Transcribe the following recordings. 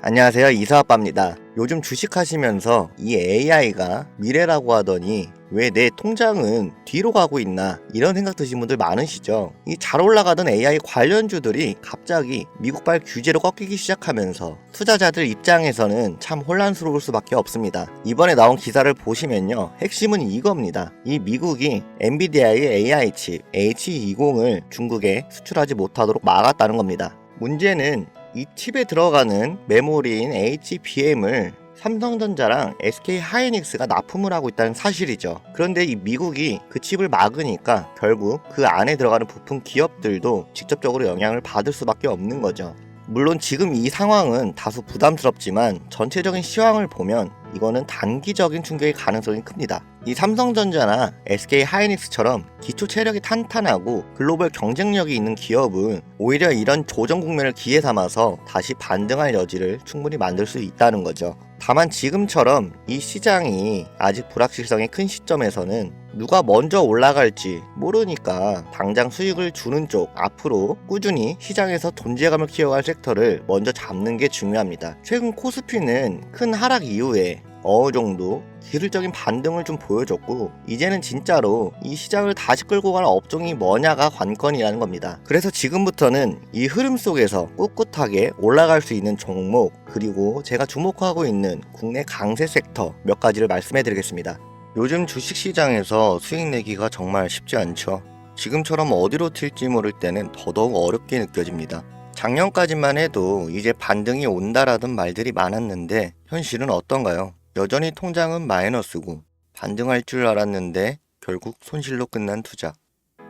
안녕하세요, 이사아빠입니다. 요즘 주식하시면서 이 AI가 미래라고 하더니 왜 내 통장은 뒤로 가고 있나 이런 생각 드신 분들 많으시죠. 이 잘 올라가던 AI 관련주들이 갑자기 미국발 규제로 꺾이기 시작하면서 투자자들 입장에서는 참 혼란스러울 수밖에 없습니다. 이번에 나온 기사를 보시면요, 핵심은 이겁니다. 이 미국이 엔비디아의 AI 칩 H20을 중국에 수출하지 못하도록 막았다는 겁니다. 문제는 이 칩에 들어가는 메모리인 HBM을 삼성전자랑 SK하이닉스가 납품을 하고 있다는 사실이죠. 그런데 이 미국이 그 칩을 막으니까 결국 그 안에 들어가는 부품 기업들도 직접적으로 영향을 받을 수밖에 없는 거죠. 물론 지금 이 상황은 다소 부담스럽지만 전체적인 시황을 보면 이거는 단기적인 충격의 가능성이 큽니다. 이 삼성전자나 SK하이닉스처럼 기초 체력이 탄탄하고 글로벌 경쟁력이 있는 기업은 오히려 이런 조정 국면을 기회 삼아서 다시 반등할 여지를 충분히 만들 수 있다는 거죠. 다만 지금처럼 이 시장이 아직 불확실성이 큰 시점에서는 누가 먼저 올라갈지 모르니까 당장 수익을 주는 쪽 앞으로 꾸준히 시장에서 존재감을 키워갈 섹터를 먼저 잡는 게 중요합니다. 최근 코스피는 큰 하락 이후에 어느 정도 기술적인 반등을 좀 보여줬고, 이제는 진짜로 이 시장을 다시 끌고 가는 업종이 뭐냐가 관건이라는 겁니다. 그래서 지금부터는 이 흐름 속에서 꿋꿋하게 올라갈 수 있는 종목, 그리고 제가 주목하고 있는 국내 강세 섹터 몇 가지를 말씀해 드리겠습니다. 요즘 주식시장에서 수익 내기가 정말 쉽지 않죠. 지금처럼 어디로 튈지 모를 때는 더더욱 어렵게 느껴집니다. 작년까지만 해도 이제 반등이 온다라던 말들이 많았는데 현실은 어떤가요? 여전히 통장은 마이너스고 반등할 줄 알았는데 결국 손실로 끝난 투자.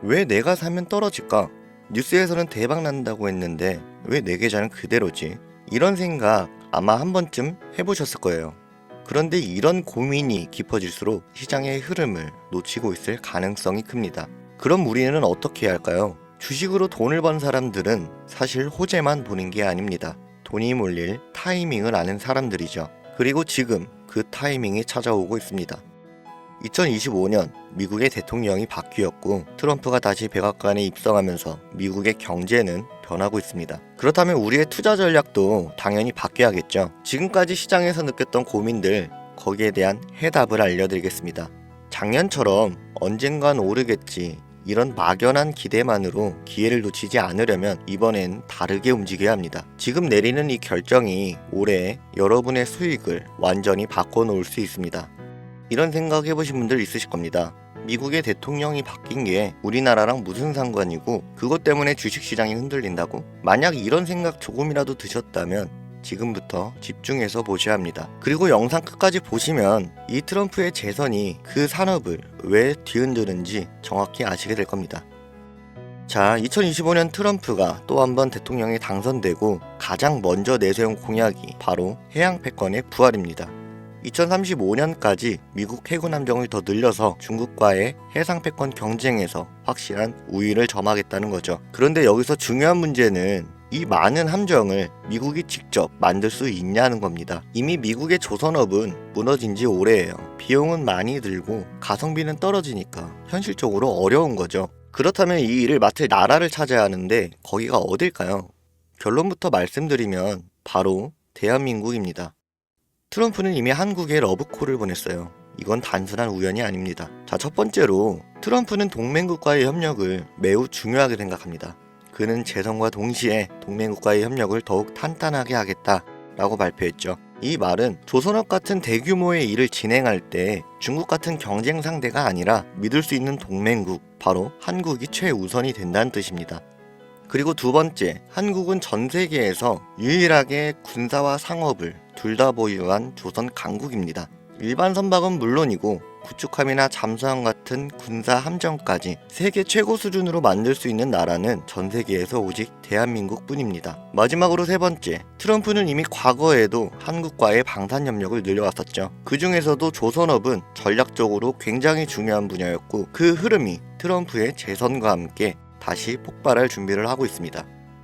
왜 내가 사면 떨어질까? 뉴스에서는 대박 난다고 했는데 왜 내 계좌는 그대로지? 이런 생각 아마 한 번쯤 해보셨을 거예요. 그런데 이런 고민이 깊어질수록 시장의 흐름을 놓치고 있을 가능성이 큽니다. 그럼 우리는 어떻게 해야 할까요? 주식으로 돈을 번 사람들은 사실 호재만 보는 게 아닙니다. 돈이 몰릴 타이밍을 아는 사람들이죠. 그리고 지금 그 타이밍이 찾아오고 있습니다. 2025년 미국의 대통령이 바뀌었고 트럼프가 다시 백악관에 입성하면서 미국의 경제는 변하고 있습니다. 그렇다면 우리의 투자 전략도 당연히 바뀌어야겠죠. 지금까지 시장에서 느꼈던 고민들, 거기에 대한 해답을 알려드리겠습니다. 작년처럼 언젠간 오르겠지 이런 막연한 기대만으로 기회를 놓치지 않으려면 이번엔 다르게 움직여야 합니다. 지금 내리는 이 결정이 올해 여러분의 수익을 완전히 바꿔놓을 수 있습니다. 이런 생각 해보신 분들 있으실 겁니다. 미국의 대통령이 바뀐 게 우리나라랑 무슨 상관이고 그것 때문에 주식시장이 흔들린다고? 만약 이런 생각 조금이라도 드셨다면 지금부터 집중해서 보셔야 합니다. 그리고 영상 끝까지 보시면 이 트럼프의 재선이 그 산업을 왜 뒤흔드는지 정확히 아시게 될 겁니다. 자, 2025년 트럼프가 또 한 번 대통령에 당선되고 가장 먼저 내세운 공약이 바로 해양 패권의 부활입니다. 2035년까지 미국 해군 함정을 더 늘려서 중국과의 해상 패권 경쟁에서 확실한 우위를 점하겠다는 거죠. 그런데 여기서 중요한 문제는 이 많은 함정을 미국이 직접 만들 수 있냐는 겁니다. 이미 미국의 조선업은 무너진 지 오래예요. 비용은 많이 들고 가성비는 떨어지니까 현실적으로 어려운 거죠. 그렇다면 이 일을 맡을 나라를 찾아야 하는데 거기가 어딜까요? 결론부터 말씀드리면 바로 대한민국입니다. 트럼프는 이미 한국에 러브콜을 보냈어요. 이건 단순한 우연이 아닙니다. 자, 첫 번째로 트럼프는 동맹국과의 협력을 매우 중요하게 생각합니다. 그는 재선과 동시에 동맹국과의 협력을 더욱 탄탄하게 하겠다라고 발표했죠. 이 말은 조선업 같은 대규모의 일을 진행할 때 중국 같은 경쟁 상대가 아니라 믿을 수 있는 동맹국, 바로 한국이 최우선이 된다는 뜻입니다. 그리고 두 번째, 한국은 전 세계에서 유일하게 군사와 상업을 둘 다 보유한 조선 강국입니다. 일반 선박은 물론이고 구축함이나 잠수함 같은 군사 함정까지 세계 최고 수준으로 만들 수 있는 나라는 전 세계에서 오직 대한민국뿐입니다. 마지막으로 세 번째, 트럼프는 이미 과거에도 한국과의 방산협력을 늘려왔었죠. 그 중에서도 조선업은 전략적으로 굉장히 중요한 분야였고 그 흐름이 트럼프의 재선과 함께 다시 폭발할 준비를 하고 있습니다.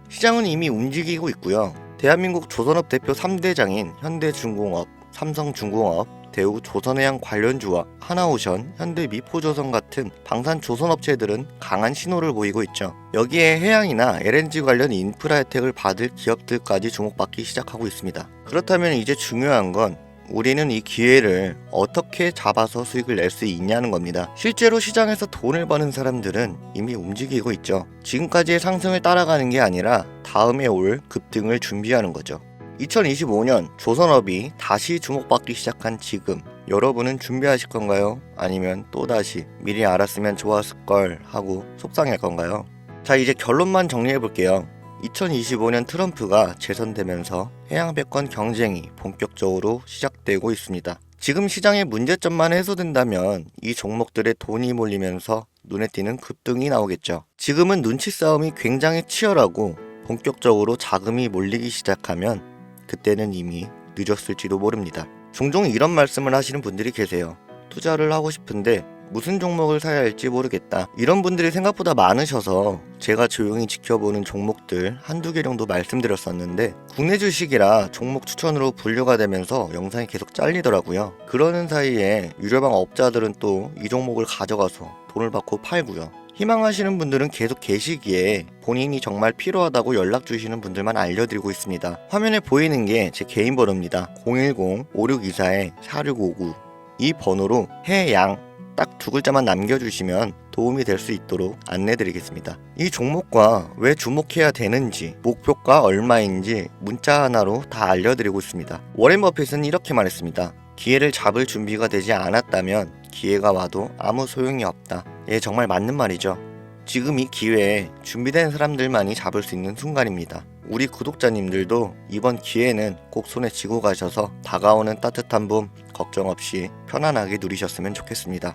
시장은 이미 움직이고 있고요. 대한민국 조선업 대표 3대장인 현대중공업, 삼성중공업, 대우 조선해양 관련주와 하나오션, 현대 미포조선 같은 방산 조선업체들은 강한 신호를 보이고 있죠. 여기에 해양이나 LNG 관련 인프라 혜택을 받을 기업들까지 주목받기 시작하고 있습니다. 그렇다면 이제 중요한 건 우리는 이 기회를 어떻게 잡아서 수익을 낼 수 있냐는 겁니다. 실제로 시장에서 돈을 버는 사람들은 이미 움직이고 있죠. 지금까지의 상승을 따라가는 게 아니라 다음에 올 급등을 준비하는 거죠. 2025년 조선업이 다시 주목받기 시작한 지금, 여러분은 준비하실 건가요? 아니면 또다시 미리 알았으면 좋았을 걸 하고 속상할 건가요? 자, 이제 결론만 정리해 볼게요. 2025년 트럼프가 재선되면서 해양배권 경쟁이 본격적으로 시작되고 있습니다. 지금 시장의 문제점만 해소된다면 이 종목들의 돈이 몰리면서 눈에 띄는 급등이 나오겠죠. 지금은 눈치 싸움이 굉장히 치열하고 본격적으로 자금이 몰리기 시작하면 그때는 이미 늦었을지도 모릅니다. 종종 이런 말씀을 하시는 분들이 계세요. 투자를 하고 싶은데 무슨 종목을 사야 할지 모르겠다. 이런 분들이 생각보다 많으셔서 제가 조용히 지켜보는 종목들 한두 개 정도 말씀드렸었는데 국내 주식이라 종목 추천으로 분류가 되면서 영상이 계속 잘리더라고요. 그러는 사이에 유료방 업자들은 또 이 종목을 가져가서 돈을 받고 팔고요. 희망하시는 분들은 계속 계시기에 본인이 정말 필요하다고 연락 주시는 분들만 알려드리고 있습니다. 화면에 보이는 게 제 개인 번호입니다. 010-5624-4659 이 번호로 해양 딱 두 글자만 남겨주시면 도움이 될 수 있도록 안내드리겠습니다. 이 종목과 왜 주목해야 되는지, 목표가 얼마인지 문자 하나로 다 알려드리고 있습니다. 워렌 버핏은 이렇게 말했습니다. 기회를 잡을 준비가 되지 않았다면 기회가 와도 아무 소용이 없다. 예, 정말 맞는 말이죠. 지금 이 기회에 준비된 사람들만이 잡을 수 있는 순간입니다. 우리 구독자님들도 이번 기회는 꼭 손에 쥐고 가셔서 다가오는 따뜻한 봄 걱정 없이 편안하게 누리셨으면 좋겠습니다.